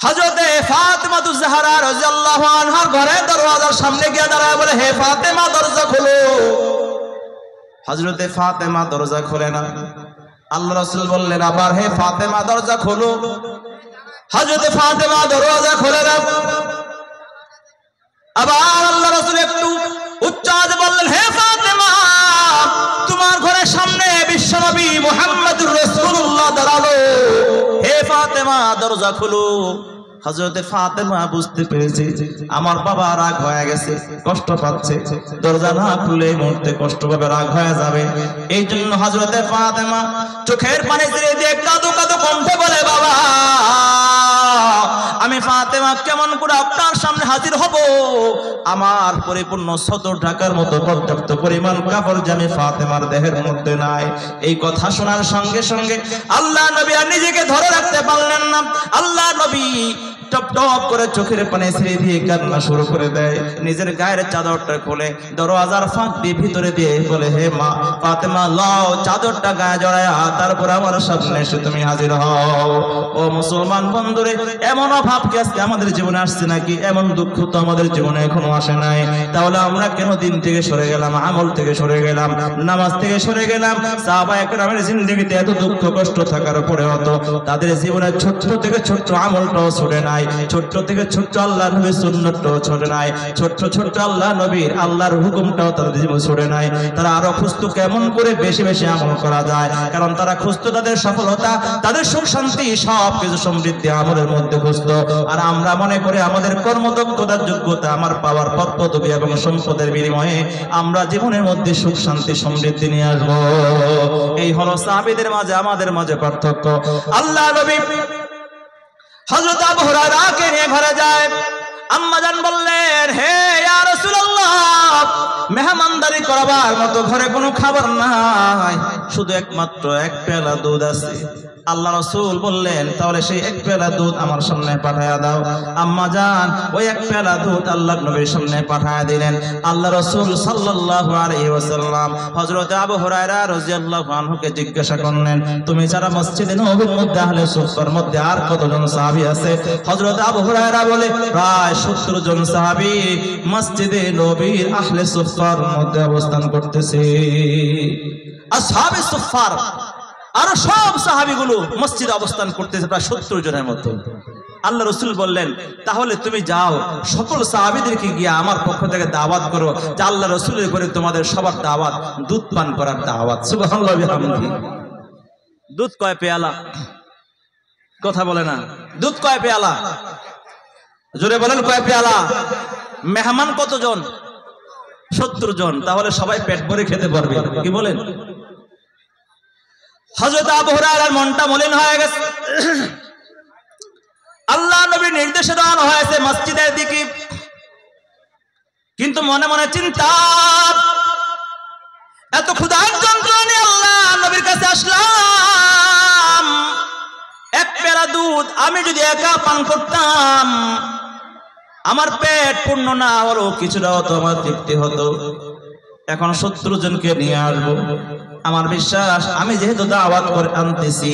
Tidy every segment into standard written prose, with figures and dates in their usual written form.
হযরতে ফাতেমাতুজ জাহরা রাদিয়াল্লাহু আনহার ঘরের দরওয়াজার সামনে গিয়ে দাঁড়ায় বলে, হে ফাতেমা দরজা খোলো। হযরতে ফাতেমা দরজা খোলে না। আল্লাহ রাসূল বললেন আবার, হে ফাতেমা দরজা খোলো। হযরতে ফাতেমা দরজা খোলে না। আবার আল্লাহ রাসূল একটু উচ্চ আওয়াজে বললেন, হে ফাতেমা, তোমার ঘরের সামনে বিশ্বনবী মুহাম্মদুর রাসূলুল্লাহ দাঁড়ালো, হে ফাতেমা দরজা খোলো। হযরতে ফাতেমা বুঝতে পেরেছে আমার বাবা রাগ হয়ে গেছে, কষ্ট পাচ্ছে, দরজা না খুলে এই মুহূর্তে কষ্ট পাবে, রাগ হয়ে যাবে। এই জন্য হযরতে ফাতেমা চোখের পানি ছেড়ে দিয়ে কাঁদো কাঁদো কণ্ঠে বলে, বাবা, আমি ফাতেমা কেমন করে আপনার সামনে হাজির হব? আমার পরিপূর্ণ সদর ঢাকার মতো পর্যাপ্ত পরিমাণ কাপড় যে আমি ফাতেমার দেহের মধ্যে নাই। এই কথা শোনার সঙ্গে সঙ্গে আল্লাহ নবী আর নিজেকে ধরে রাখতে পারলেন না। আল্লাহ নবী টপ টপ করে চোখের পানি ছেড়ে দিয়ে কান্না শুরু করে দেয়। নিজের গায়ের চাদরটা খুলে দরওয়াজার ফাঁক দিয়ে ভিতরে দিয়ে বলে, হে মা ফাতেমা, লাও চাদরটা গায়ে জড়ায়া তারপর আমার সামনে এসে তুমি হাজির হও। ও মুসলমান বন্ধুরে, এমন অভাব কি আজকে আমাদের জীবনে আসছে নাকি? এমন দুঃখ তো আমাদের জীবনে এখনো আসে নাই। তাহলে আমরা কেন দিন থেকে সরে গেলাম, আমল থেকে সরে গেলাম, নামাজ থেকে সরে গেলাম? সাহাবায়ে কেরামের জিন্দেগিতে এত দুঃখ কষ্ট থাকার পরে হতো তাদের জীবনে ছোট্ট থেকে ছোট্ট আমলটাও ছুটে নাই, ছোট্ট থেকে ছোট্ট আল্লাহ নবীর সুন্নতটাও ছুটে নাই, ছোট্ট ছোট্ট আল্লাহ নবীর আল্লাহর হুকুমটাও তাদের জীবনে ছুটে নাই। তারা আরো খুঁজতো কেমন করে বেশি বেশি আমল করা যায়, কারণ তারা খুঁজতো তাদের সফলতা, তাদের সুখ শান্তি, সব কিছু সমৃদ্ধি আমলের মধ্যে খুঁজতো। আর আমরা মনে করি আমাদের কর্মদক্ষতার যোগ্যতা, আমার পাওয়ার পদ পদবি এবং সম্পদের বিনিময়ে আমরা জীবনের মধ্যে সুখ শান্তি সমৃদ্ধি নিয়ে আসবো। এই হলো সাহাবীদের মাঝে আমাদের মাঝে পার্থক্য। আল্লাহ নবী হযরত আবু হুরায়রাকে নিয়ে ঘরে যায়। আম্মা জান বললেন, হে ইয়া রাসূলুল্লাহ, মেহমানদারি করবার মতো ঘরে কোনো খাবার নাই, শুধু একমাত্র এক পেয়ালা দুধ আছে। আল্লাহ রাসূল বললেন, তাহলে সেই এক পেয়ালা দুধ আমার সামনে পাঠায়া দাও। আম্মা জান ওই এক পেয়ালা দুধ আল্লাহর নবীর সামনে পাঠায়া দিলেন। আল্লাহ রাসূল সাল্লাল্লাহু আলাইহি ওয়াসাল্লাম হযরত আবু হুরায়রা রাদিয়াল্লাহু আনহুকে জিজ্ঞাসা করলেন, তুমি যারা মসজিদে নববীর মধ্যে আহলে সুফফার মধ্যে আর কতজন সাহাবী আছে? হযরত আবু হুরায়রা বলে, প্রায় 70 জন সাহাবী মসজিদে নববীর আহলে সুফফার মধ্যে অবস্থান করতেছে। আসহাবে সুফফার আর সব সাহাবীগুলো মসজিদে অবস্থান করতেছে প্রায় 70 জনের মতো। আল্লাহ রাসূল বললেন, তাহলে তুমি যাও সকল সাহাবীদেরকে গিয়ে আমার পক্ষ থেকে দাওয়াত করো যে আল্লাহ রাসূলের করে তোমাদের সবার দাওয়াত দুধ পান করার দাওয়াত। সুবহানাল্লাহ বিহামদিহি। দুধ কয় পেয়ালা? কথা বলে না। দুধ কয় পেয়ালা? জোরে বলেন, কয় পেয়ালা? মেহমান কতজন? 70 জন। তাহলে সবাই পেট ভরে খেতে পারবে, কি বলেন? হযরত আবু হুরায়রার মনটা মলিন হয়ে গেছে। আল্লাহ নবীর নির্দেশে রওনা হয়েছে মসজিদের দিকে, কিন্তু মনে মনে চিন্তা, এত ক্ষুধার যন্ত্রণা নিয়ে আল্লাহ নবীর কাছে আসলাম, এক পেয়ালা দুধ আমি যদি একা পান করতাম আমার পেট পূর্ণ না হলেও কিছুটা হতো, আমার তৃপ্তি হতো। এখন 70 জনকে নিয়ে আসবো, আমার বিশ্বাস আমি যেহেতু দাওয়াত করে আনতেছি,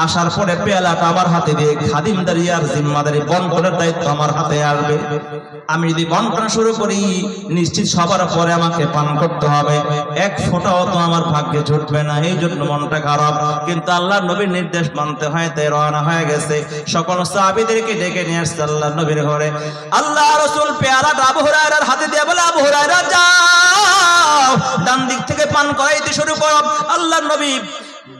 আসার পরে পেয়ালাটা আমার হাতে দিয়ে খাদিমদারি আর জিম্মাদারি বন্টনের দায়িত্ব আমার হাতে আসবে। আমি যদি বন্টন শুরু করি নিশ্চিত সবার পরে আমাকে পান করতে হবে, এক ফোঁটাও তো আমার ভাগ্যে জুটবে না। এই জন্য মনটা খারাপ, কিন্তু আল্লাহর নবীর নির্দেশ মানতে হয়, তাই রওনা হয়ে গেছে। সকল সাহাবীদেরকে ডেকে নিয়ে আসছে আল্লাহর নবীর ঘরে। আল্লাহ রাসূল পেয়ালাটা আবু হুরায়রার হাতে দিয়ে বলে, আবু হুরায়রা যাও, ডান দিক থেকে পান করাইতে শুরু করো। আল্লাহর নবী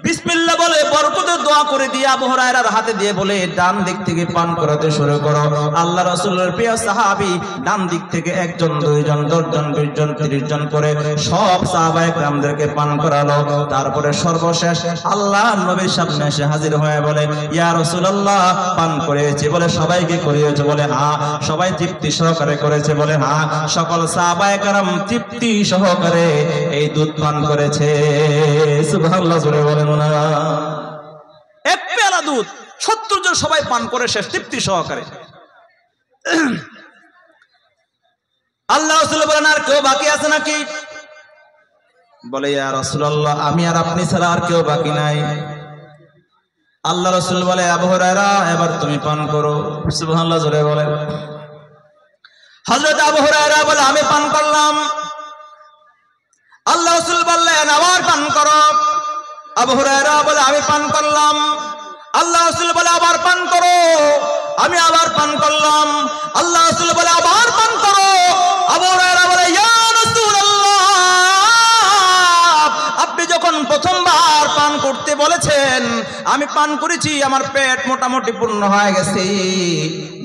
বিসমিল্লাহ বলে বরকতের দোয়া করে দিয়ে আবু হুরায়রার হাতে দিয়ে বলে, ডান দিক থেকে পান করাতে শুরু করো। আল্লাহ রাসূলের প্রিয় সাহাবী ডান দিক থেকে 1 জন 2 জন 10 জন 20 জন 30 জন করে সব সাহাবায়ে কেরামদেরকে পান করালো। তারপরে সর্বশেষ আল্লাহ নবীর সামনে এসে হাজির হয়ে বলে, ইয়া রাসূলুল্লাহ, পান করেছে? বলে, সবাইকে করিয়েছে? বলে, হ্যাঁ। সবাই তৃপ্তি সহকারে করেছে? বলে, হ্যাঁ। সকল সাহাবায়ে কেরাম তৃপ্তি সহকারে এই দুধ পান করেছে। সুবহানাল্লাহ, জোরে বলেন না। এক পেয়ালা দুধ 70 জন সবাই পান করে শেষ তৃপ্তি সহকারে। আল্লাহ রাসূল বলেন, আর কেউ বাকি আছে নাকি? বলে, ইয়া রাসূলুল্লাহ, আমি আর আপনি ছাড়া আর কেউ বাকি নাই। আল্লাহ রাসূল বলে, আবু হুরায়রা এবার তুমি পান করো। সুবহানাল্লাহ জোরে বলেন। হযরত আবু হুরায়রা বলে, আমি পান করলাম। আল্লাহ রাসূল বললেন, আবার পান করো। আবু হুরায়রা বলে, আমি পান করলাম। আল্লাহ রাসূল বলে, আবার পান করো। আমি আবার পান করলাম। আল্লাহ রাসূল বলে, আবার পান করো। আবু হুরায়রা বলে, ইয়া রাসূলুল্লাহ, আপনি যখন প্রথমবার পান করতে বলেছেন, আমি পান করেছি, আমার পেট মোটামুটি পূর্ণ হয়ে গেছে।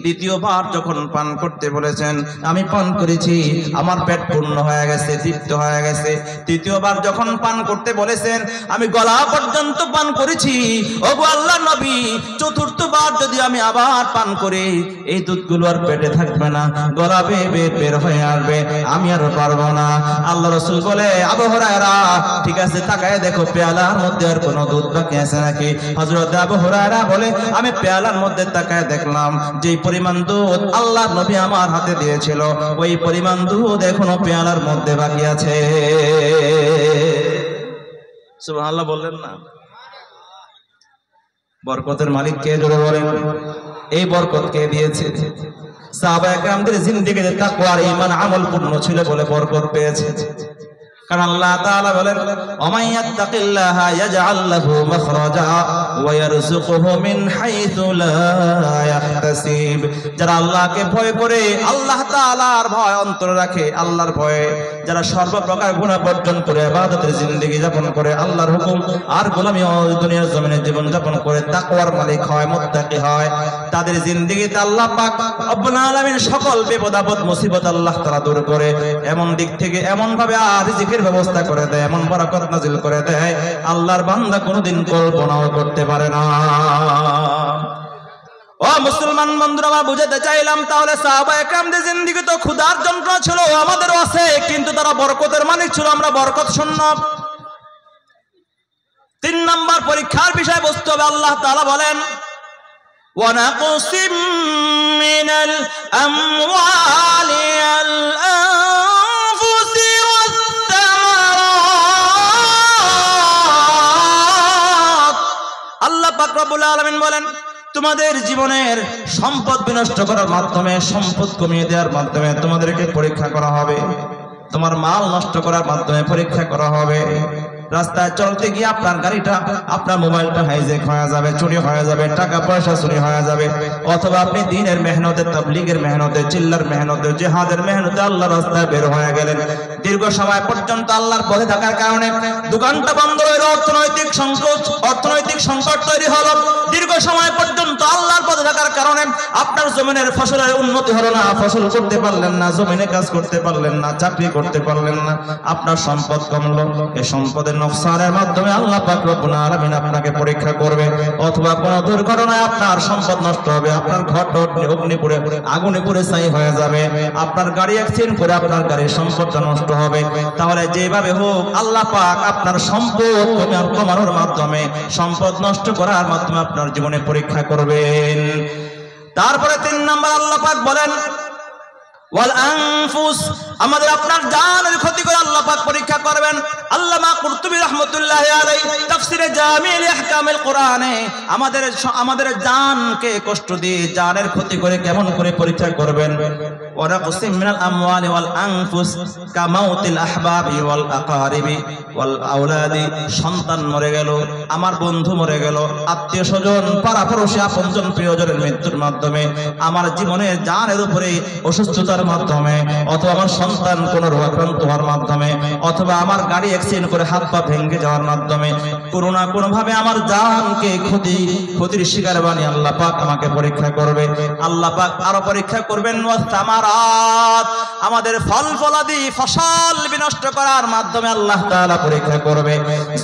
দ্বিতীয়বার যখন পান করতে বলেছেন, আমি পান করেছি, আমার পেট পূর্ণ হয়ে গেছে, তৃপ্ত হয়ে গেছে। তৃতীয়বার যখন পান করতে বলেছেন, আমি গলা পর্যন্ত পান করেছি। ওগো আল্লাহর নবী, চতুর্থবার যদি আমি আবার পান করি, এই দুধগুলো আর পেটে থাকবে না, গলা বেয়ে বের হয়ে আসবে, আমি আর পারবো না। আল্লাহ রাসূল বলে, আবু হুরায়রা ঠিক আছে, তাকায় দেখো পেয়ালার মধ্যে আর কোনো দুধ বাকি আছে নাকি। হযরত আবু হুরায়রা বলে, আমি পেয়ালার মধ্যে তাকায় দেখলাম, যে পরিমাণ দুধ আল্লাহর নবী আমার হাতে দিয়েছিল, ওই পরিমাণ দুধ এখনো পেয়ালার মধ্যে বাকি আছে। সুবহানাল্লাহ বললেন না? বরকতের মালিক কে জোরে বলেন? এই বরকত কে দিয়েছে? সাহাবায়ে কেরামদের জিন্দেগিতে তাকওয়া আর ঈমান আমল পূর্ণ ছিল বলে বরকত পেয়েছে। কারণ আল্লাহ তাআলা বলেন, ওমাই ইয়াত্তাকিল্লাহা ইয়াজআল লাহু মাখরাজা ওয়া ইয়ারযুকুহু মিন হাইথু লা ইয়াহতাসিব। যারা আল্লাহকে ভয় করে, আল্লাহ তাআলার ভয় অন্তরে রাখে, আল্লাহর ভয়ে যারা সর্বপ্রকার গুনাহ বর্জন করে ইবাদতের জিন্দেগি যাপন করে, আল্লাহর হুকুম আর গোলামি দুনিয়ার জমিনে জীবন যাপন করে তাকওয়ার মালিক হয়, মুত্তাকি হয়, তাদের জিন্দেগিতে আল্লাহ পাক রব্বুল আলামিন সকল বিপদ আপদ মুসিবত আল্লাহ তাআলা দূর করে, এমন দিক থেকে এমন ভাবে রিজিকের ব্যবস্থা করে দেয়, এমন বরকত নাজিল করে দেয়, আল্লাহর বান্দা কোনোদিন কল্পনাও করতে পারে না। ও মুসলমান বন্ধুরা, আমরা বুঝাতে চাইলাম, তাহলে সাহাবায়ে কেরামদের জিন্দেগি তো ক্ষুধার যন্ত্রণা ছিল, আমাদেরও আছে, কিন্তু তারা বরকতের মালিক ছিল, আমরা বরকত শূন্য। 3 নম্বর পরীক্ষার বিষয়বস্তু হবে, আল্লাহ তাআলা বলেন, ওয়ানাকুসিম মিনাল আমওয়ালি ওয়াল আনফুসি ওয়াস-সামারাত। আল্লাহ পাক রব্বুল আলামিন বলেন, তোমাদের জীবনের সম্পদ বিনষ্ট করার মাধ্যমে, সম্পদ কমিয়ে দেওয়ার মাধ্যমে তোমাদেরকে পরীক্ষা করা হবে, তোমার মাল নষ্ট করার মাধ্যমে পরীক্ষা করা হবে। রাস্তায় চলতে গিয়ে আপনার গাড়িটা, আপনার মোবাইলটা হাইজ্যাক হয়ে যাবে, চুরি হয়ে যাবে, টাকা পয়সা চুরি হয়ে যাবে, অথবা আপনি দিনের মেহনতে, তাবলীগের মেহনতে, চিল্লার মেহনতে, জিহাদের মেহনতে আল্লাহর রাস্তায় বের হয়ে গেলেন, দীর্ঘ সময় পর্যন্ত আল্লাহর পথে থাকার কারণে দোকানটা বন্ধ হয়ে অর্থনৈতিক সংকট তৈরি হলো, দীর্ঘ সময় পর্যন্ত আল্লাহর পথে থাকার কারণে আপনার জমিনের ফসলের উন্নতি হলো না, ফসল করতে পারলেন না, জমিনে কাজ করতে পারলেন না, চাকরি করতে পারলেন না, আপনার সম্পদ কমলো। এই সম্পদের নোকসানের মাধ্যমে আল্লাহ পাক রব্বুল আলামিন আপনাকে পরীক্ষা করবে, অথবা কোনো দুর্ঘটনায় আপনার সম্পদ নষ্ট হবে, আপনার ঘর অগ্নি পুড়ে, আগুনে পুড়ে ছাই হয়ে যাবে, আপনার গাড়ি অ্যাক্সিডেন্ট করে আপনার গাড়ির সম্পদটা নষ্ট হবে। তাহলে যেভাবে হোক আল্লাহ পাক আপনার সম্পদ কমানোর মাধ্যমে, সম্পদ নষ্ট করার মাধ্যমে আপনার জীবনে পরীক্ষা করবেন। তারপরে 3 নম্বর আল্লাহ পাক বলেন, ওয়াল আনফুস, আমাদের আপনার জানের ক্ষতি করে আল্লাহ পাক পরীক্ষা করবেন। আল্লামা কুরতুবী রাহমাতুল্লাহি আলাইহি তাফসিরে জামিউল আহকামিল কোরআনে আমাদের জানকে কষ্ট দিয়ে, জানের ক্ষতি করে কেমন করে পরীক্ষা করবেন। ওয়া নাকসিম মিনাল আমওয়ালি ওয়াল আনফুস কামাউতিল আহবাবি ওয়াল আকারিবি ওয়াল আওলাদি। সন্তান মরে গেল, আমার বন্ধু মরে গেল, আত্মীয় স্বজন, পাড়া পড়শি, আপনজন, প্রিয়জনের মৃত্যুর মাধ্যমে, আমার জীবনের জানের উপরে অসুস্থতার মাধ্যমে, অথবা আমার সন্তান কোন রোগাক্রান্ত হওয়ার মাধ্যমে, অথবা আমার গাড়ি অ্যাক্সিডেন্ট করে হাত পা ভেঙে যাওয়ার মাধ্যমে, কোনো না কোনো ভাবে আমার জানকে ক্ষতির শিকার বানিয়ে আল্লাহ পাক আমাকে পরীক্ষা করবে। আল্লাহ পাক আরো পরীক্ষা করবেন, ওয়াস-সামারাত, আমাদের ফল ফলাদি, ফসল বিনষ্ট করার মাধ্যমে আল্লাহ তাআলা পরীক্ষা করবে।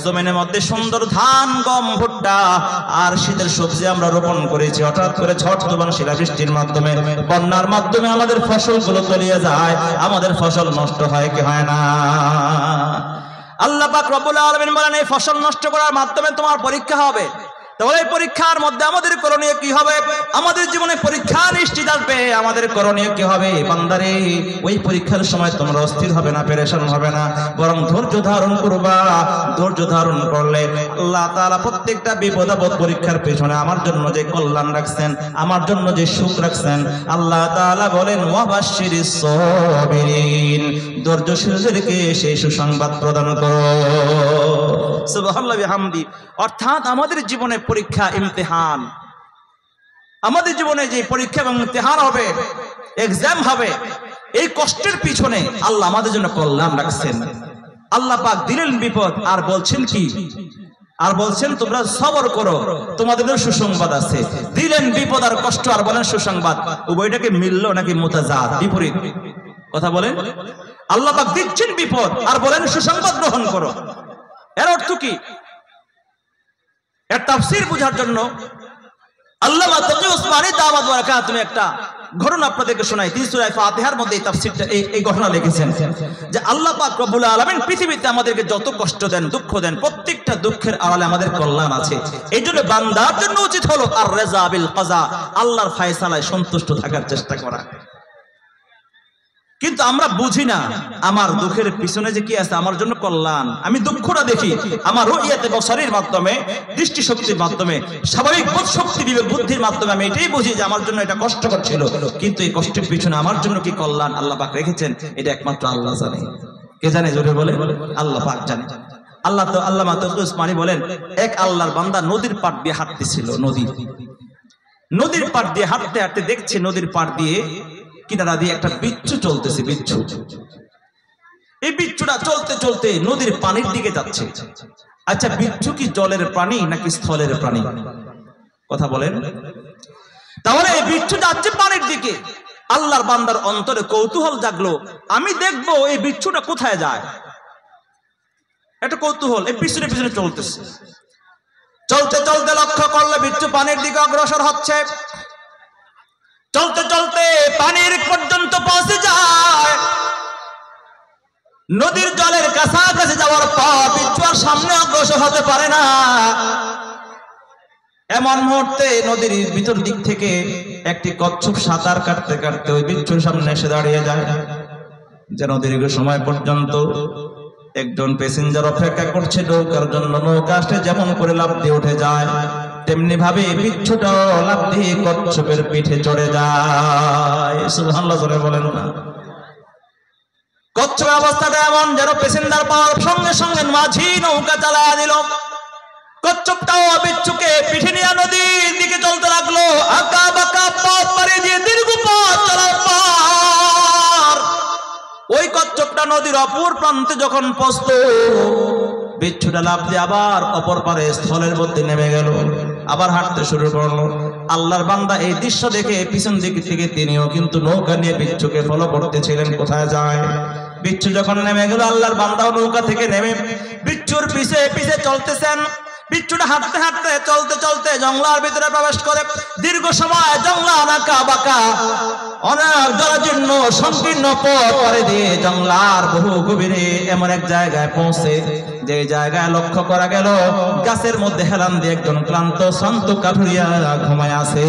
জমিনের মধ্যে সুন্দর ধান, গম, ভুট্টা আর শীতের সবজি আমরা রোপণ করেছি, হঠাৎ করে ঝড় তুফান, শিলাবৃষ্টির মাধ্যমে, বন্যার মাধ্যমে আমাদের ফসলগুলো তলিয়ে যায়, আমাদের ফসল নষ্ট হয় কি হয় না? আল্লাহ পাক রব্বুল আলামিন বলেন, এই ফসল নষ্ট করার মাধ্যমে তোমার পরীক্ষা হবে। তাহলে এই পরীক্ষার মধ্যে আমাদের করণীয় কি হবে? আমাদের জীবনে পরীক্ষা নিশ্চিত আসবে, আমাদের করণীয় কি হবে? বান্দারে, ওই পরীক্ষার সময় তোমরা অস্থির হবে না, পেরেশান হবে না, বরং ধৈর্য ধারণ করবা। ধৈর্য ধারণ করলে আল্লাহ তাআলা প্রত্যেকটা বিপদ আপদ পরীক্ষার পেছনে আমার জন্য যে কল্যাণ রাখছেন, আমার জন্য যে সুখ রাখছেন, আল্লাহ তাআলা বলেন ওয়াবাশশিরিস সাবিরিন, ধৈর্যশীলদেরকে সেই সুসংবাদ প্রদান করো। সুবহানাল্লাহ বিহামদি। অর্থাৎ আমাদের জীবনে পরীক্ষা, ইমতিহান, আমাদের জীবনে যে পরীক্ষা এবং ইমতিহান হবে, এক্সাম হবে, এই কষ্টের পিছনে আল্লাহ আমাদের জন্য কল্যাণ রাখছেন। আল্লাহ পাক দিলেন বিপদ আর বলছেন কি? আর বলছেন তোমরা সবর করো, তোমাদেরও সুসংবাদ আছে। দিলেন বিপদ আর কষ্ট আর বলেন সুসংবাদ। উভয়টাকে মিলল নাকি মুতাজাদ, বিপরীত কথা বলেন? আল্লাহ পাক দিচ্ছেন বিপদ আর বলেন সুসংবাদ গ্রহণ করো। এর অর্থ কি? এর তাফসীর বোঝার জন্য আল্লামা তাকি উসমানী দাওয়াত বারাকাতুহু তুমি একটা ঘটনা আপনাদেরকে শোনাই। তিনি সূরা ফাতিহার মধ্যে এই তাফসীরটা, এই ঘটনা লিখেছেন যে আল্লাহ পাক রব্বুল আলামিন পৃথিবীতে আমাদেরকে যত কষ্ট দেন, দুঃখ দেন, প্রত্যেকটা দুঃখের আড়ালে আমাদের কল্যাণ আছে। এই জন্য বান্দার জন্য উচিত হলো আর রেজা বিল কাজা, আল্লাহর ফয়সালায় সন্তুষ্ট থাকার চেষ্টা করা। কিন্তু আমরা বুঝি না আমার দুঃখের পিছনে যে কি আছে, আমার জন্য কল্যাণ। আমি দুঃখটা দেখি আমার রুইয়াতে বসরের মাধ্যমে, দৃষ্টি শক্তির মাধ্যমে, স্বাভাবিক বোধ শক্তি বিবেক বুদ্ধির মাধ্যমে আমি এটাই বুঝি যে আমার জন্য এটা কষ্টকর ছিল, কিন্তু এই কষ্টের পিছনে আমার জন্য কি কল্যাণ আল্লাহ পাক রেখেছেন, এটা একমাত্র আল্লাহ জানে। কে জানে? জোরে বলে আল্লাহ পাক জানে। আল্লামা তাকি উসমানী বলেন, এক আল্লাহর বান্দা নদীর পাড় দিয়ে হাঁটতেছিল। নদীর পাড় দিয়ে হাঁটতে হাঁটতে দেখছে নদীর পাড় দিয়ে কিনারা দিয়ে একটা বিচ্ছু চলতেছে। এই বিচ্ছুটা চলতে চলতে নদীর পানির দিকে যাচ্ছে। আচ্ছা, বিচ্ছু কি জলের প্রাণী নাকি স্থলের প্রাণী? কথা বলেন। তাহলে এই বিচ্ছু যাচ্ছে পানির দিকে। আল্লাহর বান্দার অন্তরে কৌতূহল জাগলো, আমি দেখবো এই বিচ্ছুটা কোথায় যায়। একটা কৌতূহল, এই পিছনে পিছনে চলতেছে। চলতে চলতে লক্ষ্য করলে বিচ্ছু পানির দিকে অগ্রসর হচ্ছে। চলতে চলতে পানির পর্যন্ত পৌঁছে যায়। নদীর জলের কাছাকাছি যাওয়ার পর বিচ্ছু আর সামনে অগ্রসর হতে পারে না। এমন মুহূর্তে নদীর ভিতর দিক থেকে একটি কচ্ছপ সাঁতার কাটতে কাটতে ওই বিচ্ছুর সামনে এসে দাঁড়িয়ে যায়। যেন দীর্ঘ সময় পর্যন্ত একজন প্যাসেঞ্জার অপেক্ষা করছে নৌকার জন্য। নৌকা আসলে যেমন করে লাফ দিয়ে উঠে যায়, তেমনি ভাবে বিচ্ছুটাও লাফ দিয়ে কচ্ছপের পিঠে চড়ে যায়। সুবহানাল্লাহ জোরে বলেন না। কচ্ছপের অবস্থাটা এমন যেন প্যাসেঞ্জার পাওয়ার সঙ্গে সঙ্গে মাঝি নৌকা চালায়া দিল। কচ্ছপটাও বিচ্ছুকে পিঠে নিয়ে নদীর দিকে চলতে লাগলো। আঁকা বাঁকা পথ পাড়ি দিয়ে দীর্ঘ পথ চলার পর ওই কচ্ছপটা নদীর অপর প্রান্তে যখন পৌঁছতো, বিচ্ছুটা লাফ দিয়ে আবার অপর পারে স্থলের মধ্যে নেমে গেল, আবার হাঁটতে শুরু করলো। আল্লাহর বান্দা এই দৃশ্য দেখে পিছন দিক থেকে তিনিও কিন্তু নৌকা নিয়ে বিচ্ছুকে ফলো করতেছিলেন, কোথায় যায়। বিচ্ছু যখন নেমে গেল, আল্লাহর বান্দাও নৌকা থেকে নেমে বিচ্ছুর পিছে পিছে চলতেছেন। বিচ্ছুটা হাঁটতে হাঁটতে চলতে চলতে জঙ্গলার ভিতরে প্রবেশ করে। দীর্ঘ সময় জঙ্গলা আঁকা বাঁকা অনেক জরাজীর্ণ সংকীর্ণ পথ পাড়ি দিয়ে জঙ্গলার বহু গভীরে এমন এক জায়গায় পৌঁছে, যে জায়গায় লক্ষ্য করা গেল গাছের মধ্যে হেলান দিয়ে একজন ক্লান্ত শান্ত কাঠুরিয়া ঘুমায় আছে।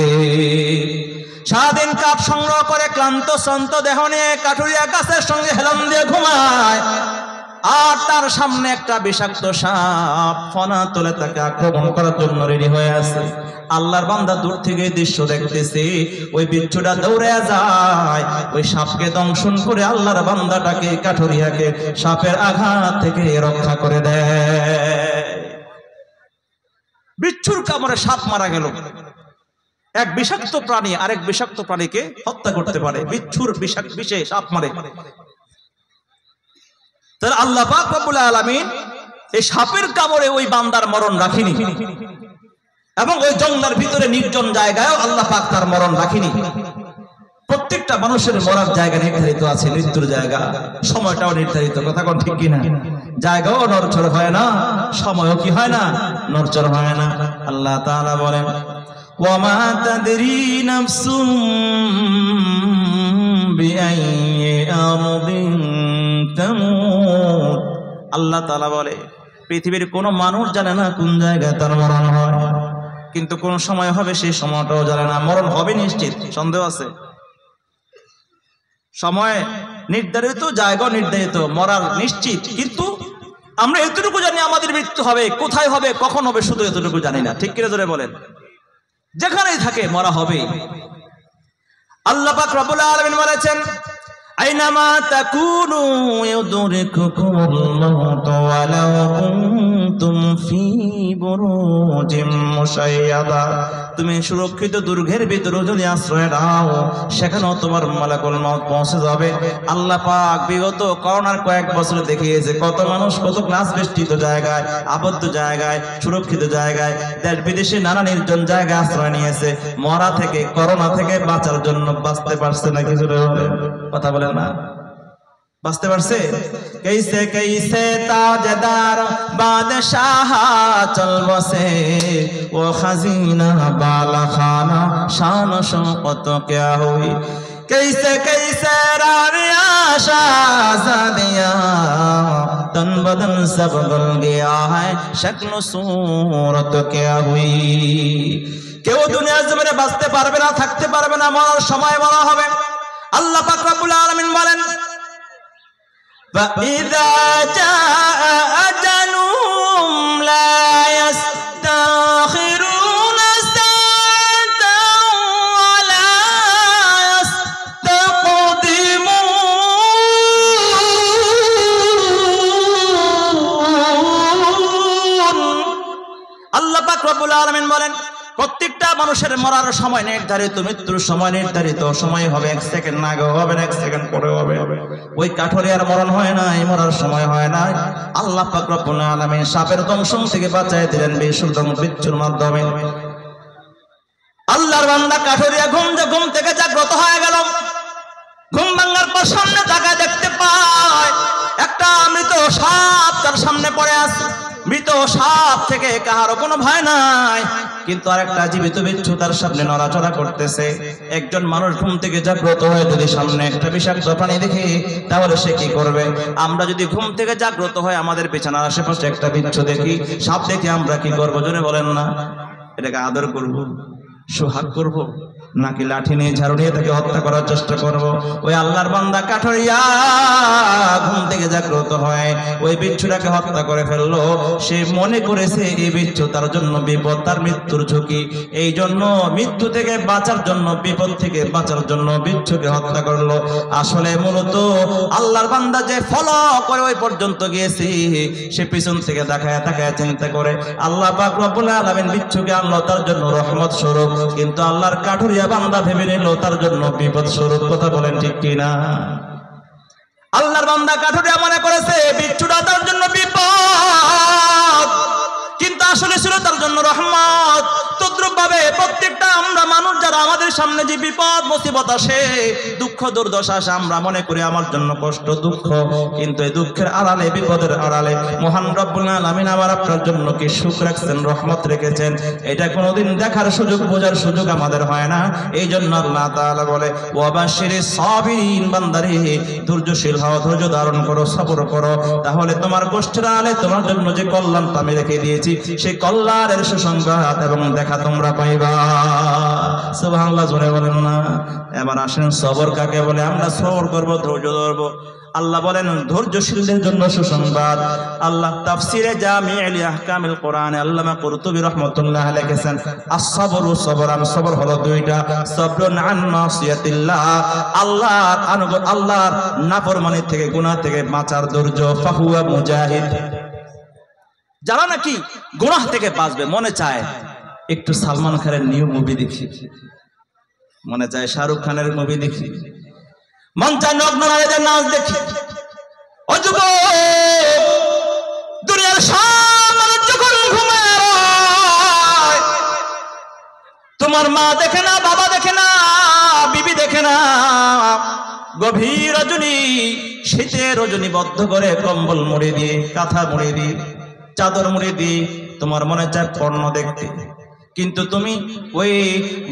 সারাদিন কাঠ সংগ্রহ করে ক্লান্ত শান্ত দেহ নিয়ে কাঠুরিয়া গাছের সঙ্গে হেলান দিয়ে ঘুমায়। আর তার সামনে একটা বিষাক্ত সাপ ফনা তোলে তাকে আক্রমণ করার জন্য রেডি হয়ে আছে। আল্লাহর বান্দা দূর থেকে দৃশ্য দেখতেছে, ওই বিচ্ছুটা দৌড়ে যায়, ওই সাপকে দংশন করে আল্লাহর বান্দাটাকে কাঠুরিয়াকে সাপের আঘাত থেকে রক্ষা করে দেয়। বিচ্ছুর কামড়ে সাপ মারা গেল। এক বিষাক্ত প্রাণী আরেক বিষাক্ত প্রাণীকে হত্যা করতে পারে, বিচ্ছুর বিষে সাপ মারে। তাহলে আল্লাহ পাক রব্বুল আলামিন এই সাপের কামড়ে ওই বান্দার মরণ রাখিনি, এবং ওই জঙ্গলের ভিতরে নির্জন জায়গায় আল্লাহ পাক তার মরণ রাখিনি। প্রত্যেকটা মানুষের মরার জায়গা নির্ধারিত আছে, মৃত্যুর জায়গা, সময়টাও নির্ধারিত। কথা কোন ঠিক কিনা? জায়গাও নড়চড় হয় না, সময়ও কি হয় না, নড়চড় হয় না। আল্লাহ তাআলা বলেন, ওয়ামা তাদরি নাফসুম বিআইয়ি আরদিন তামুত। আল্লাহ তাআলা বলে, পৃথিবীর কোন মানুষ জানে না কোন জায়গায় তার মরণ হয়। কিন্তু কোন সময় হবে সেই সময়টাও জানে না। মরণ হবে নিশ্চিত, সন্দেহ আছে? সময় নির্ধারিত, জায়গা নির্ধারিত, মরার নিশ্চিত, কিন্তু আমরা এতটুকু জানি আমাদের মৃত্যু হবে। কোথায় হবে, কখন হবে, শুধু এতটুকু জানি না। ঠিক কিনা জোরে বলেন? যেখানেই থাকে মরা হবে। আল্লাহ পাক রব্বুল আলামিন বলেছেন, আইনামা তাকুনু ইউদরিকুকুমুল মাউত ওয়ালাউ কুনতুম ফি বুরুজিম মুশাইয়াদা। তুমি সুরক্ষিত দুর্গের ভিতরে যদি আশ্রয় নাও, সেখানেও তোমার মালাকুল মউত পৌঁছে যাবে। আল্লাহ পাক বিগত করোনার কয়েক বছরে দেখিয়েছে কত মানুষ কত ক্লাস বেষ্টিত জায়গায়, আবদ্ধ জায়গায়, সুরক্ষিত জায়গায়, দেশ বিদেশে নানা নির্জন জায়গায় আশ্রয় নিয়েছে। মরা থেকে, করোনা থেকে বাঁচার জন্য বাঁচতে পারছে না? কিছু কথা বলেন না, বাঁচতে পারছে? कैसे कैसे ताजदार बादशाह चल बसे, वो खजीना बाला खाना शान शौकत क्या हुई। कैसे कैसे रानिया शाहज़ादिया तन बदन सब गल गया है, शक्ल सूरत क्या हुई। কেউ দুনিয়ার জীবনে বাঁচতে পারবে না, থাকতে পারবে না, মরার সময় মরা হবে। আল্লাহ পাক রব্বুল আলামিন বলেন, فإذا جاء أجلهم لا يستأخرون ساعة ولا يستقدمون। আল্লাহ পাক রব্বুল আলামিন বলেন, প্রত্যেকটা মানুষের মরার সময় নির্ধারিত, মৃত্যুর সময় নির্ধারিত। সময় হবে, এক সেকেন্ড আগে হবে না, এক সেকেন্ড পরে হবে। ওই কাঠুরিয়ার মরণ হয় না, এই মরার সময় হয় না। আল্লাহ পাক রব্বুল আলামিন সাপের দংশন থেকে বাঁচায় দিলেন বিচ্ছুর মাধ্যমে। আল্লাহর বান্দা কাঠুরিয়া ঘুম থেকে জাগ্রত হয়ে গেল। ঘুম ভাঙার পর সামনে তাকায় দেখতে পায় একটা মৃত সাপ তার সামনে পড়ে আছে। মৃত সাপ থেকে কাহারও কোনো ভয় নাই, কিন্তু আরেকটা জীবিত বিচ্ছু তার সামনে নড়াচড়া করতেছে। একজন মানুষ ঘুম থেকে জাগ্রত হয়ে যদি সামনে একটা বিষাক্ত প্রাণী দেখে, তাহলে সে কি করবে? আমরা যদি ঘুম থেকে জাগ্রত হয় আমাদের বিছানার আশেপাশে একটা বিচ্ছু দেখি, সাপ দেখি, আমরা কি করবো? জোরে বলেন না। এটাকে আদর করব, সোহাগ করব, নাকি লাঠি নিয়ে, ঝাড়ু নিয়ে তাকে হত্যা করার চেষ্টা করব? ওই আল্লাহর বান্দা কাঠুরিয়া ঘুম থেকে জাগ্রত হয়, ওই বিচ্ছুটাকে হত্যা করে ফেললো। সে মনে করেছে এই বিচ্ছু তার জন্য বিপদ, তার মৃত্যুর ঝুঁকি। এই জন্য মৃত্যু থেকে বাঁচার জন্য, বিপদ থেকে বাঁচার জন্য বিচ্ছুকে হত্যা করলো। আসলে মূলত আল্লাহর বান্দা যে ফলো করে ওই পর্যন্ত গিয়েছে, সে পিছন থেকে তাকায় তাকায় চিন্তা করে আল্লাহ পাক রব্বুল আলামিন বিচ্ছুকে আনলো তার জন্য রহমত স্বরূপ, কিন্তু আল্লাহর কাঠুরিয়া বান্দা ভেবে নিল তার জন্য বিপদ স্বরূপ। কথা বলেন ঠিক কিনা? আল্লাহর বান্দা কাঠুরিয়া মনে করেছে বিচ্ছুটা তার জন্য বিপদ, কিন্তু আসলে ছিল তার জন্য রহমত। তদ্রুপ ভাবে প্রত্যেকটা আমরা মানুষ যারা আমাদের সামনে যে বিপদ মুসিবত আসে, দুঃখ দুর্দশা আসে, আমরা মনে করি আমার জন্য কষ্ট, দুঃখ, কিন্তু এই দুঃখের আড়ালে, বিপদের আড়ালে মহান রব্বুল আলামিন আমার আপনার জন্য কি সুখ রাখছেন, রহমত রেখেছেন, এটা কোনোদিন দেখার সুযোগ, বোঝার সুযোগ আমাদের হয় না। এই জন্য আল্লাহ তাআলা বলে, ওয়াবাশশিরিস সাবিরিন, বান্দারে ধৈর্যশীল হও, ধৈর্য ধারণ করো, সবর করো, তাহলে তোমার কষ্টের আড়ালে তোমার জন্য যে কল্যাণটা আমি রেখে দিয়েছি, সেই কল্যাণের সুসংবাদ এবং দেখা তোমরা পাইবা। সুবহানাল্লাহ, জোরে বলেন না। এবার আসেন সবর কাকে বলে। আমরা সবর করব, ধৈর্য ধরবো। আল্লাহ বলেন ধৈর্যশীলদের জন্য সুসংবাদ। আল্লাহ তাফসিরে জামিউল আহকামিল কোরআনে আল্লামা কুরতুবী রাহমাতুল্লাহ আলাইহি লিখেছেন, আস-সাবরু সাবরান, সবর হলো দুইটা। সাবরুন আন মাসিয়াতিল্লাহ, আল্লাহর নাফরমানি থেকে, গুনাহ থেকে বাঁচার ধৈর্য। ফাহুয়া মুজাহিদ, যারা নাকি গুনাহ থেকে বাঁচবে, মনে চায় একটু সালমান খানের নিউ মুভি দেখি, মনে চায় শাহরুখ খানের মুভি দেখি, মন চায় নগ্ন নারীদের নাচ দেখি। ও যুবক, দুনিয়ার সব মানুষ যখন ঘুমায়, তোমার মা দেখে না, বাবা দেখে না, বিবি দেখে না, গভীর রজনী, শীতের রজনী বদ্ধ করে কম্বল মুড়ে দিয়ে, কাঁথা মুড়ে দিয়ে, চাদর মুড়ে দিয়ে তোমার মনে চায় পর্ণ দেখতে। কিন্তু তুমি ওই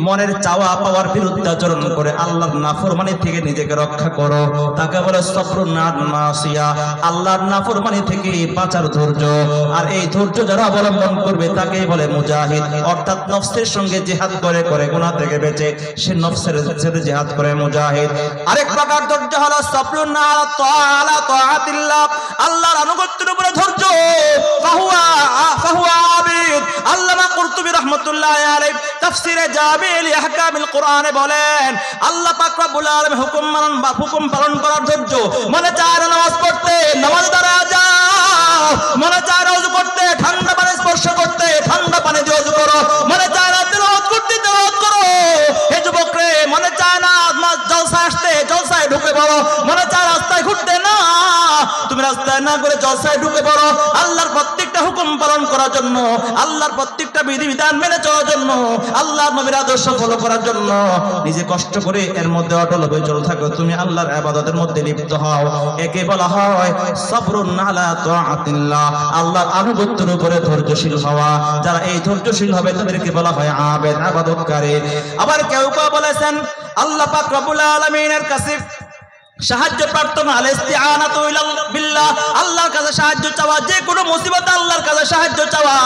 মনের চাওয়া পাওয়ার বিরুদ্ধে আচরণ করে আল্লাহর নাফরমানি থেকে নিজেকে রক্ষা করো, তাকে বলে সবরুন আলা মাসিয়া, আল্লাহর নাফরমানি থেকে বাঁচার ধৈর্য। আর এই ধৈর্য যারা অবলম্বন করবে তাকেই বলে মুজাহিদ, অর্থাৎ নফসের সঙ্গে জিহাদ করে করে গুনাহ থেকে বেঁচে সে নফসের সাথে জিহাদ করে মুজাহিদ। আরেক প্রকার ধৈর্য হলো সবরুন আলা তাআতিল্লাহ, আল্লাহর আনুগত্যের উপরে ধৈর্য। ফাহুয়া আবিদ। আল্লামা কুরতুবী রাহমাতুল্লাহি আলাইহি তাফসীরে জামিল আহকামিল কোরআনে বলেন, আল্লাহ পাক রব্বুল আলামিন হুকুম পালন করার ধৈর্য। মনে চায় নামাজ পড়তে, নামাজ দাঁড়ায় যাও। মনে চায় ওযু করতে, ঠান্ডা পানি স্পর্শ করতে, ঠান্ডা পানি দিয়ে ওযু করো। মনে চায় না তেলাওয়াত করতে, তেলাওয়াত করো। হে যুবক রে, মনে চায় না জলসা আসতে, জলসায় ঢুকে পড়ো। মনে চায় রাস্তায় ঘুরতে, না তুমি রাস্তায় না করে জলসায় ঢুকে পড়ো। আল্লাহর প্রত্যেকটা হুকুম পালন করার জন্য, আল্লাহর প্রত্যেকটা বিধিবিধান মেনে চলার জন্য, আল্লাহর নবীর আদর্শ ফলো করার জন্য নিজে কষ্ট করে এর মধ্যে অটল হয়ে চলে থাকো, তুমি আল্লাহর ইবাদতের মধ্যে লিপ্ত হও। একে বলা হয় সবরুন আলা তাআতিল্লাহ, আল্লাহর আনুগত্যের উপরে ধৈর্যশীল হওয়া। যারা এই ধৈর্যশীল হবে তাদেরকে বলা হয় আবেদ, ইবাদতকারী। আবার কেউ কেউ বলেছেন আল্লাহ পাক রব্বুল আলামিনের কাছে সাহায্য প্রার্থনা, আল ইস্তিআনাতু বিল্লাহ, আল্লাহর কাছে সাহায্য চাওয়া। যে কোনো মুসিবতে আল্লাহর কাছে সাহায্য চাওয়া,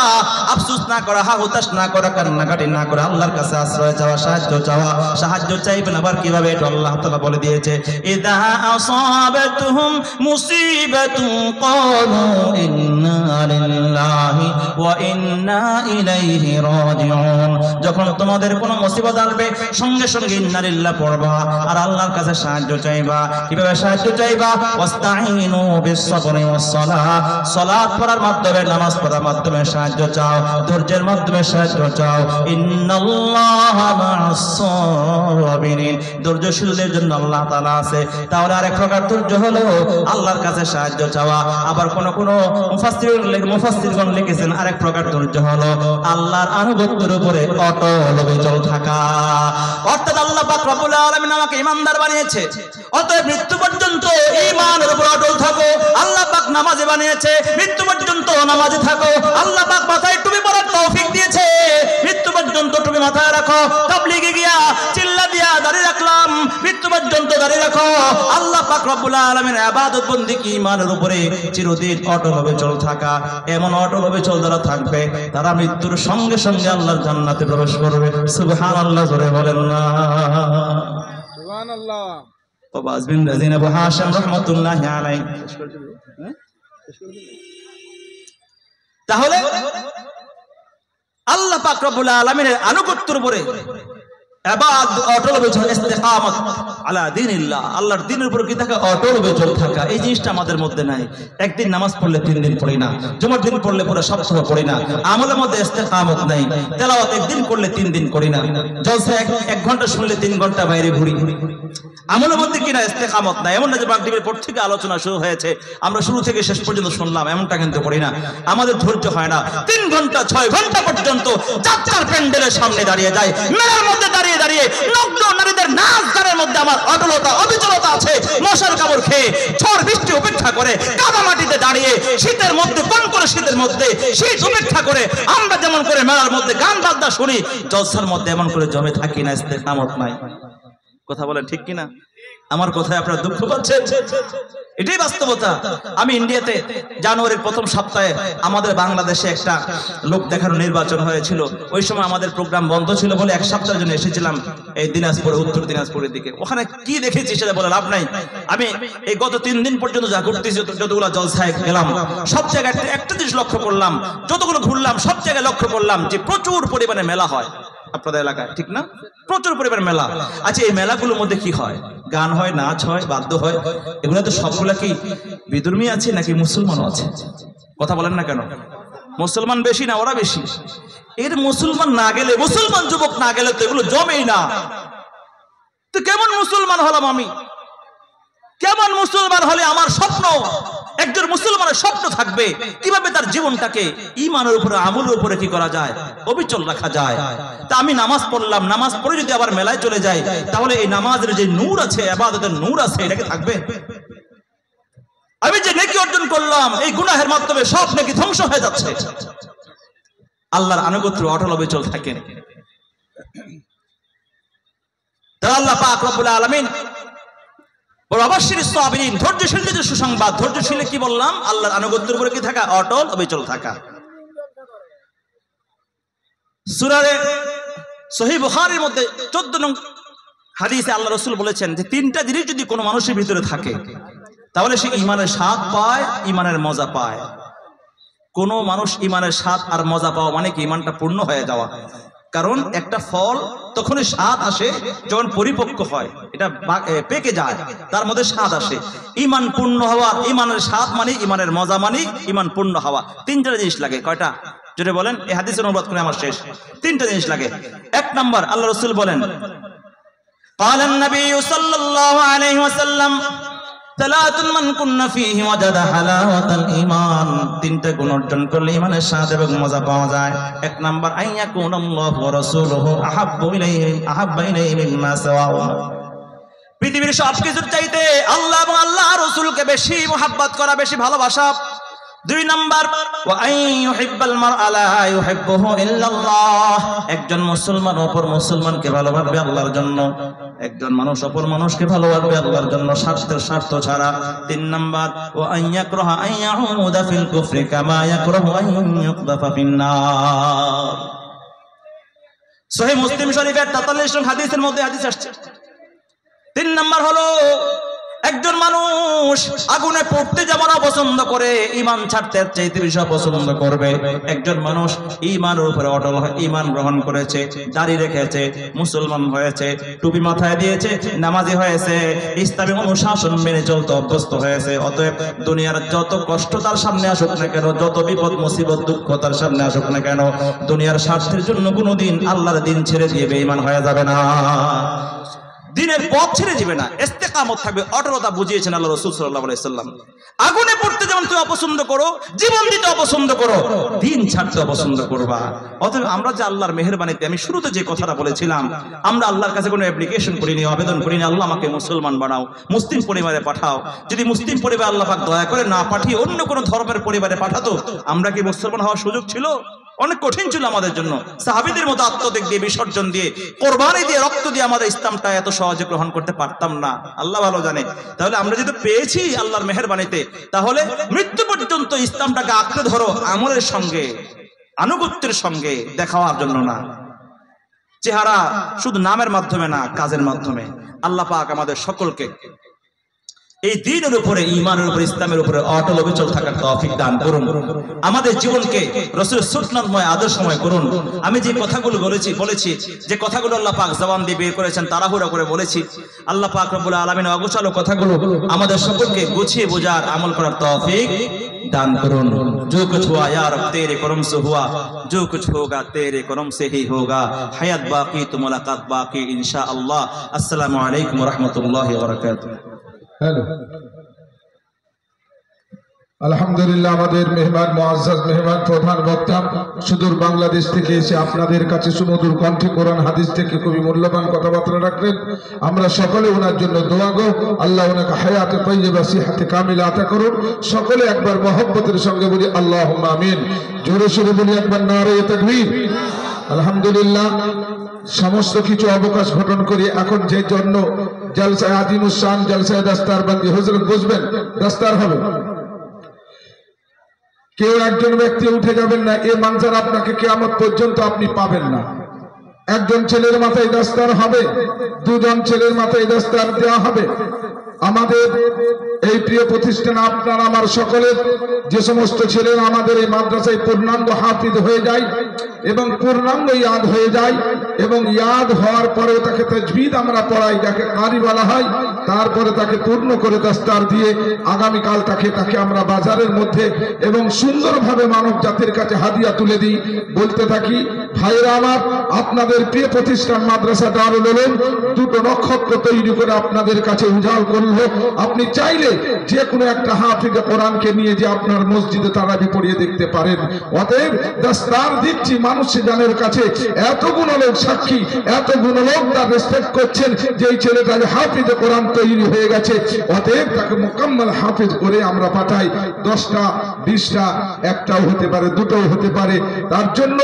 আফসোস না করা, হুতাশ না করা, কান্নাকাটি না করা, আল্লাহর কাছে আশ্রয় চাওয়া, সাহায্য চাওয়া। সাহায্য চাইবেন আবার কিভাবে, এটা আল্লাহ তাআলা বলে দিয়েছে, ইযা আসাবাতুহুম মুসিবাতুন ক্বালু ইন্না লিল্লাহি ওয়া ইন্না ইলাইহি রাজিউন। যখন তোমাদের কোনো মুসিবত আসবে সঙ্গে সঙ্গে ইন্না লিল্লাহ পড়বা আর আল্লাহর কাছে সাহায্য চাইবা। কিভাবে সাহায্য চাইবা? ওয়াস্তাঈনু বিস-সাবরি ওয়াস-সালাহ, সালাত পড়ার মাধ্যমে, নামাজ পড়ার মাধ্যমে সাহায্য চাও, ধৈর্যের মাধ্যমে সাহায্য চাও। ইন্নাল্লাহা মা'আস-সাবিরিন, ধৈর্যশীলদের জন্য আল্লাহ তাআলা আছে। তাহলে আরেক প্রকার ধৈর্য হলো আল্লাহর কাছে সাহায্য চাওয়া। আবার কোন মুফাসসিরগণ লিখেছেন আরেক প্রকার ধৈর্য হলো আল্লাহর আনুগত্যের উপরে অটল অবিচল থাকা। অর্থাৎ আল্লাহ পাক রব্বুল আলামিন আমাকে ঈমানদার বানিয়েছে, অতএব মৃত্যু পর্যন্ত ঈমানের উপর অটল থাকো। আল্লাহ পাক নামাজে বানিয়েছে, মৃত্যু পর্যন্ত নামাজে থাকো। আল্লাহ পাক মাথায় টুপি পরার তৌফিক দিয়েছে, মৃত্যু পর্যন্ত টুপি মাথায় রাখো। তাবলীগে গিয়া চিল্লা দিয়া দাঁড়িয়ে রাখলাম, মৃত্যু পর্যন্ত দাঁড়িয়ে রাখো। আল্লাহ পাক রব্বুল আলামিনের ইবাদত বন্দেগী ঈমানের উপরে চিরদিন অটল অবিচল থাকা। এমন অটল অবিচল যারা থাকবে তারা মৃত্যুর সঙ্গে সঙ্গে আল্লাহর জান্নাতে প্রবেশ করবে। সুবহানাল্লাহ, জোরে বলেন না সুবহানাল্লাহ। আবু হাশিম রাহমাতুল্লাহি আলাইহি। তাহলে আল্লাহ পাক রব্বুল আলামিনের আনুগত্যের উপরে অটল অবিচল, ইস্তিকামত আলা দীনিল্লাহ, আল্লাহর দ্বীনের উপর কি থাকা, অটল অবিচল থাকা। এই জিনিসটা আমাদের মধ্যে নাই। একদিন নামাজ পড়লে 3 দিন পড়ি না, জুমার দিন পড়লে পুরো সপ্তাহ পড়ি না, আমলের মধ্যে ইস্তিকামত নাই। তেলাওয়াত একদিন করলে 3 দিন করি না, জলসা 1 ঘন্টা শুনলে 3 ঘন্টা বাইরে ঘুরি। আমলের মধ্যে কিনা ইস্তিকামত নাই। এমন না যে মাগরিবের পর থেকে আলোচনা শুরু হয়েছে আমরা শুরু থেকে শেষ পর্যন্ত শুনলাম, এমনটা কিন্তু করি না। আমাদের ধৈর্য হয় না। 3 ঘন্টা 6 ঘন্টা পর্যন্ত যাত্রার প্যান্ডেলের সামনে দাঁড়িয়ে যায়, মেলার মধ্যে দাঁড়িয়ে দাঁড়িয়ে নগ্ন নারীদের নাচ গানের মধ্যে আমার অটলতা অবিচলতা আছে। মশার কামড় খেয়ে ঝড় বৃষ্টি উপেক্ষা করে কাদা মাটিতে দাঁড়িয়ে শীতের মধ্যে কোন করে শীতের মধ্যে শীত উপেক্ষা করে আমরা যেমন করে মেলার মধ্যে গান বাজনা শুনি, জলসার মধ্যে এমন করে জমে থাকি না, ইস্তিকামত নাই। কথা বলেন ঠিক কিনা? আমার কথায় আপনারা দুঃখ পাচ্ছেন? এটাই বাস্তবতা। আমি ইন্ডিয়াতে জানুয়ারির প্রথম সপ্তাহে আমাদের বাংলাদেশে একটা লোক দেখানো নির্বাচন হয়েছিল। ওই সময় আমাদের প্রোগ্রাম বন্ধ ছিল বলে 1 সপ্তাহের জন্য এসেছিলাম এই দিনাজপুর, উত্তর দিনাজপুরের দিকে। ওখানে কি দেখেছি সেটা বলে লাভ নাই। আমি এই গত 3 দিন পর্যন্ত যা ঘুরতেছি, যতগুলো জলসায় গেলাম সব জায়গায় একটা জিনিস লক্ষ্য করলাম, যতগুলো ঘুরলাম সব জায়গায় লক্ষ্য করলাম যে প্রচুর পরিমাণে মেলা হয় আপনাদের এলাকায়, ঠিক না? প্রচুর পরিমাণে মেলা। আচ্ছা, এই মেলাগুলোর মধ্যে কি হয়? গান হয়, নাচ হয়, বাদ্য হয়। এগুলো তো সবগুলা কি বিধর্মী আছে নাকি মুসলমানও আছে? কথা বলেন না কেন? মুসলমান বেশি না ওরা বেশি? এর মুসলমান না গেলে, মুসলমান যুবক না গেলে তো এগুলো জমেই না। তো কেমন মুসলমান হলাম আমি? কেমন মুসলমান হলে আমার স্বপ্ন, একজন মুসলমানের স্বপ্ন থাকবে কিভাবে তার জীবনটাকে ঈমানের উপরে, আমলের উপরে কি করা যায়, অবিচল রাখা যায়। তা আমি নামাজ পড়লাম, নামাজ পড়ে যদি আবার মেলায় চলে যাই, তাহলে এই নামাজের যে নূর আছে, ইবাদতের নূর আছে, এটাকে থাকবে? আমি যে নেকি অর্জন করলাম এই গুনাহের মাধ্যমে সব নেকি ধ্বংস হয়ে যাচ্ছে। আল্লাহর আনুগত্য অটল অবিচল থাকেন। আল্লাহ পাক রব্বুল আলামিন অবশ্যই সাবিরিন, ধৈর্যশীলদের যে সুসংবাদ। ধৈর্যশীল কি বললাম? আল্লাহর আনুগত্যের উপরে কি থাকা? অটল অবিচল থাকা। সূরা সহিহ বুখারীর মধ্যে 14 নং হাদিসে আল্লাহ রাসূল বলেছেন যে 3টা জিনিস যদি কোনো মানুষের ভিতরে থাকে তাহলে সে ঈমানের স্বাদ পায়, ঈমানের মজা পায়। কোনো মানুষ ঈমানের স্বাদ আর মজা পাওয়া মানে কি? ঈমানটা পূর্ণ হয়ে যাওয়া। কারণ একটা ফল তখনই স্বাদ আসে যখন পরিপক্ক হয়, এটা পেকে যায়, তার মধ্যে স্বাদ আসে। ঈমান পূর্ণ হওয়া, ঈমানের স্বাদ মানে, ঈমানের মজা মানে, ঈমান পূর্ণ হওয়া। 3টা জিনিস লাগে। কয়টা? যদি বলেন, এই হাদিসের অনুবাদ করে আমার শেষ। 3টা জিনিস লাগে। 1 নাম্বার, আল্লাহ রাসূল বলেন, قال النبي صلى الله عليه وسلم ثلاث من كن فيه وجد حلاوة الإيمان। 3টা গুণ অর্জন করলে ঈমানের স্বাদ এবং মজা পাওয়া যায়। 1 নাম্বার, আইয়াকুন আল্লাহু ওয়া রাসূলুহু আহাব্বু ইলাইহি মিম্মা সাওয়া। পৃথিবীর সবকিছুর চাইতে আল্লাহ এবং আল্লাহ রাসূলকে বেশি মুহাব্বত করা, বেশি ভালোবাসা। 2 নাম্বার, ওয়া আইয়ুহিব্বাল মারআ লা ইউহিব্বুহু ইল্লাল্লাহ। একজন মুসলমান অপর মুসলমানকে ভালোবাসবে আল্লাহর জন্য। একজন মানুষ অপর মানুষকে ভালোবাসবে আল্লাহর জন্য, স্বার্থ ছাড়া। 3 নাম্বার, ওয়া আইয়াকরাহা আইয়াউদা ফিল কুফরি কামা ইয়াকরাহু আইয়ুকদাফা ফিন্নার। সহিহ মুসলিম শরীফের 43 নং হাদিসের মধ্যে হাদিস আসছে। 3 নাম্বার হলো, একজন মানুষ আগুনে পড়তে যেমন অপছন্দ করে, ঈমান ছাড়তে চাইতে বেশি অপছন্দ করবে। একজন মানুষ ঈমানের উপরে অটল হয়, ঈমান গ্রহণ করেছে, দাড়ি রেখেছে, মুসলমান হয়েছে, টুপি মাথায় দিয়েছে, নামাজি হয়েছে, ইসলামী অনুশাসন মেনে চলতে অভ্যস্ত হয়েছে। অতএব দুনিয়ার যত কষ্ট তার সামনে আসুক না কেন, যত বিপদ মুসিবত দুঃখ তার সামনে আসুক না কেন, দুনিয়ার স্বার্থের জন্য কোনোদিন আল্লাহর দিন ছেড়ে দিয়ে বেঈমান হয়ে যাবে না, দিনের পথ ছেড়ে দিবে না, ইস্তেকামত থাকবে, অটলতা বুঝিয়েছেন আল্লাহ রাসূল সাল্লাল্লাহু আলাইহি সাল্লাম। আগুনে পড়তে যেমন তুমি অপছন্দ করো, জীবন দিতে অপছন্দ করো, দিন ছাড়তে অপছন্দ করবা। অতএব আমরা যে আল্লাহর মেহেরবানিতে, আমি শুরুতে যে কথাটা বলেছিলাম, আমরা আল্লাহর কাছে কোনো অ্যাপ্লিকেশন করিনি, আবেদন করিনি, আল্লাহ আমাকে মুসলমান বানাও, মুসলিম পরিবারে পাঠাও। যদি মুসলিম পরিবার আল্লাহ পাক দয়া করে না পাঠিয়ে অন্য কোনো ধর্মের পরিবারে পাঠাতো, আমরা কি মুসলমান হওয়ার সুযোগ ছিল? অনেক কঠিন ছিল আমাদের জন্য। সাহাবীদের মতো আত্মত্যাগ দিয়ে, বিসর্জন দিয়ে, কোরবানি দিয়ে, রক্ত দিয়ে আমরা ইসলামটা এত সহজে গ্রহণ করতে পারতাম না, আল্লাহ ভালো জানে। তাহলে আমরা যদি পেয়েছি আল্লাহর মেহেরবানিতে, তাহলে মৃত্যু পর্যন্ত ইসলামটাকে আঁকড়ে ধরো, আমলের সঙ্গে, আনুগত্যের সঙ্গে, দেখাওয়ার জন্য না, চেহারা শুধু নামের মাধ্যমে না, কাজের মাধ্যমে। আল্লাহ পাক আমাদের সকলকে এই দ্বীনের উপরে, ঈমানের উপরে, ইসলামের উপরে অটল অবিচল থাকার তৌফিক দান করুন। আমাদের জীবনকে রাসূলের সুন্নাতময় আদর্শময় করুন। আমি যে কথাগুলো বলেছি, যে কথাগুলো আল্লাহ পাক জবান দিয়ে বের করেছেন, তাড়াহুড়া করে বলেছি, আল্লাহ পাক রব্বুল আলামিন অগোছালো কথাগুলো আমাদের সকলকে গুছিয়ে বোঝার, আমল করার তৌফিক दान करुन। जो कुछ हुआ या रब तेरे करम से हुआ, जो कुछ होगा तेरे करम से ही होगा। हयात बाकी तो मुलाकात बाकी इंशाअल्लाह। अस्सलामु अलैकुम व रहमतुल्लाहि व बरकातुहू। हेलो আলহামদুলিল্লাহ, আমাদের মেহমান মুআজ্জাজ মেহমান প্রধান বক্তা সুদূর বাংলাদেশ থেকে এসে আপনাদের কাছে সুমধুর কণ্ঠে কোরআন হাদিস থেকে খুবই মূল্যবান কথাবার্তা রাখলেন। আমরা সকলে ওনার জন্য দোয়া গো, আল্লাহ ওনাকে হায়াতে তাইয়্যিবা সিহাতে কামিলা আতা করুন। সকলে একবার মহব্বতের সঙ্গে বলি আল্লাহুম্মা আমিন। জোরে সোরে বলি একবার নারে তাকবীর। আলহামদুলিল্লাহ, সমস্ত কিছু অবকাশ ঘটন করি এখন যে জন্য জলসায়ে আজিমুস শান, জলসায়ে দাস্তারবন্দি, হযরত বুঝবেন দাস্তার হবে, কেউ একজন ব্যক্তি উঠে যাবেন না, এই মানজার আপনাকে কিয়ামত পর্যন্ত আপনি পাবেন না। একজন ছেলের মাথায় দাস্তার হবে, দুজন ছেলের মাথায় দাস্তার দেওয়া হবে। আমাদের এই প্রিয় প্রতিষ্ঠান আপনার আমার সকলের, যে সমস্ত ছেলেরা আমাদের এই মাদ্রাসায় পূর্ণাঙ্গ হাফিজ হয়ে যায় এবং পূর্ণাঙ্গ ইয়াদ হয়ে যায়, এবং ইয়াদ হওয়ার পরেও তাকে তাজবিদ আমরা পড়াই, যাকে কারি বলা হয়, তারপরে তাকে পূর্ণ করে দাস্তার দিয়ে আগামীকাল তাকে আমরা বাজারের মধ্যে এবং সুন্দরভাবে মানব জাতির কাছে হাদিয়া তুলে দিই। বলতে থাকি ভাইরা আমার, আপনাদের প্রিয় প্রতিষ্ঠান মাদ্রাসা দারুল উলুম দুটো নক্ষত্র তৈরি করে আপনাদের কাছে উজাড় করলো। আপনি চাইলে যে কোনো একটা হাফিজে কোরআনকে নিয়ে যে আপনার মসজিদে তারাবি পড়িয়ে দেখতে পারেন। অতএব দস্তার দিচ্ছি মানুষ জানের কাছে, এত গুণলোক সাক্ষী, এত গুণলোক তার রেসপেক্ট করছেন যে এই ছেলেটা হাফিজে কোরআন তৈরি হয়ে গেছে। অতএব তাকে মোকাম্মল হাফিজ করে আমরা পাঠাই। 10টা 20টা, একটাও হতে পারে, দুটোও হতে পারে। তার জন্য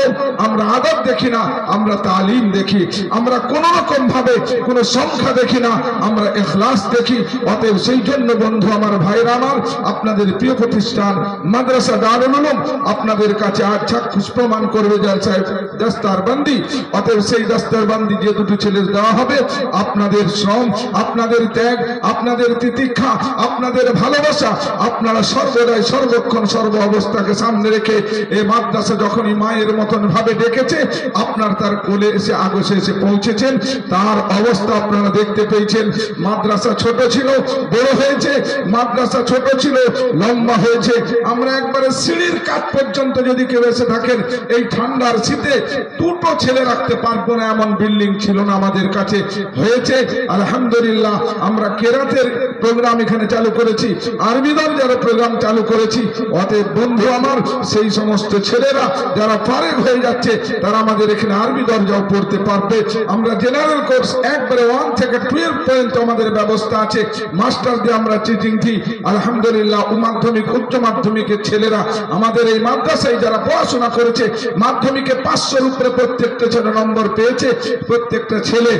আমরা আদব দেখি না, আমরা তালিম দেখি। আমরা কোন রকম ভাবে কোন সংখ্যা দেখি না, আমরা ইখলাস দেখি। অতএব সেই জন্য বন্ধু আমার, ভাইরা আমার, আপনাদের প্রিয় প্রতিষ্ঠান মাদ্রাসা দারুল উলুম আপনাদের কাছে আজ চাক্ষুষ প্রমাণ করবে জালসায় দস্তারবন্দি। অতএব সেই দস্তারবন্দি যে দুটো ছেলে দেওয়া হবে, আপনাদের শ্রম, আপনাদের ত্যাগ, আপনাদের তিতিক্ষা, আপনাদের ভালোবাসা, আপনারা সর্বদাই সর্বক্ষণ সর্ব অবস্থাকে সামনে রেখে এই মাদ্রাসা যখনই মায়ের মতন ভাবে ডেকেছে, আপনার তার কোলে এসে আগসে এসে পৌঁছেছেন। তার অবস্থা আপনারা দেখতে পেয়েছেন। মাদ্রাসা ছোট ছিল, বড় হয়েছে, মাদ্রাসা ছোট ছিল, লম্বা হয়েছে। আমরা একবারে সিঁড়ির কাঠ পর্যন্ত যদি কেউ এসে থাকেন, এই ঠান্ডার শীতে দুটো ছেলে রাখতে পারবো না এমন বিল্ডিং ছিল না আমাদের কাছে। হয়েছে আলহামদুলিল্লাহ। আমরা কেরাতের প্রোগ্রাম এখানে চালু করেছি, আরবি দরজার প্রোগ্রাম চালু করেছি। অতএব বন্ধু আমার, সেই সমস্ত ছেলেরা যারা ফারেক হয়ে যাচ্ছে, তারা আমাদের এখানে আরবি দরজাও পড়তে পারবে। আমরা জেনারেল কোর্স একবারে 1 থেকে 12 পর্যন্ত আমাদের ব্যবস্থা আছে। মাস্টার দিয়ে আমরা টিচিং দিই আলহামদুলিল্লাহ। মাধ্যমিক, উচ্চ মাধ্যমিকের ছেলেরা আমাদের এই মাদ্রাসায় যারা পড়াশোনা করেছে, মাধ্যমিকে 500-র উপরে প্রত্যেকটা ছেলে নম্বর পেয়েছে। প্রত্যেকটা ছেলে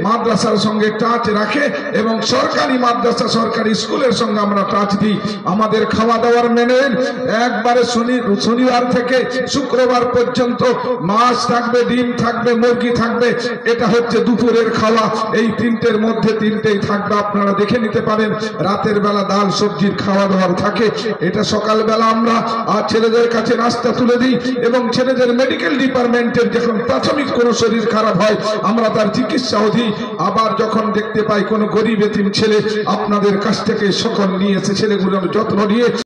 মাদ্রাসার সঙ্গে টাচ রাখে এবং সরকারি মাদ্রাসা, সরকারি স্কুলের সঙ্গে আমরা টাচ দিই। আমাদের খাওয়া দাওয়ার মেনু একবারে শনিবার থেকে শুক্রবার পর্যন্ত মাছ থাকবে, ডিম থাকবে, মুরগি থাকবে। এটা হচ্ছে দুপুরের খাওয়া। এই 3টের মধ্যে 3টেই থাকবে, আপনারা দেখে নিতে পারেন। রাতের বেলা ডাল সবজির খাওয়া দাওয়ার থাকে। এটা সকালবেলা আমরা আর ছেলেদের কাছে নাস্তা তুলে দিই এবং ছেলেদের মেডিকেল ডিপার্টমেন্টের যখন প্রাথমিক কোনো শরীর খারাপ হয়, আমরা তার চিকিৎসাও দিই। আবার যখন দেখতে পাই কোনো গরিব এতিম ছেলে, আপনাদের কাছ থেকে সকল নিয়ে এসে ছেলেগুলোর যত্ন নিয়ে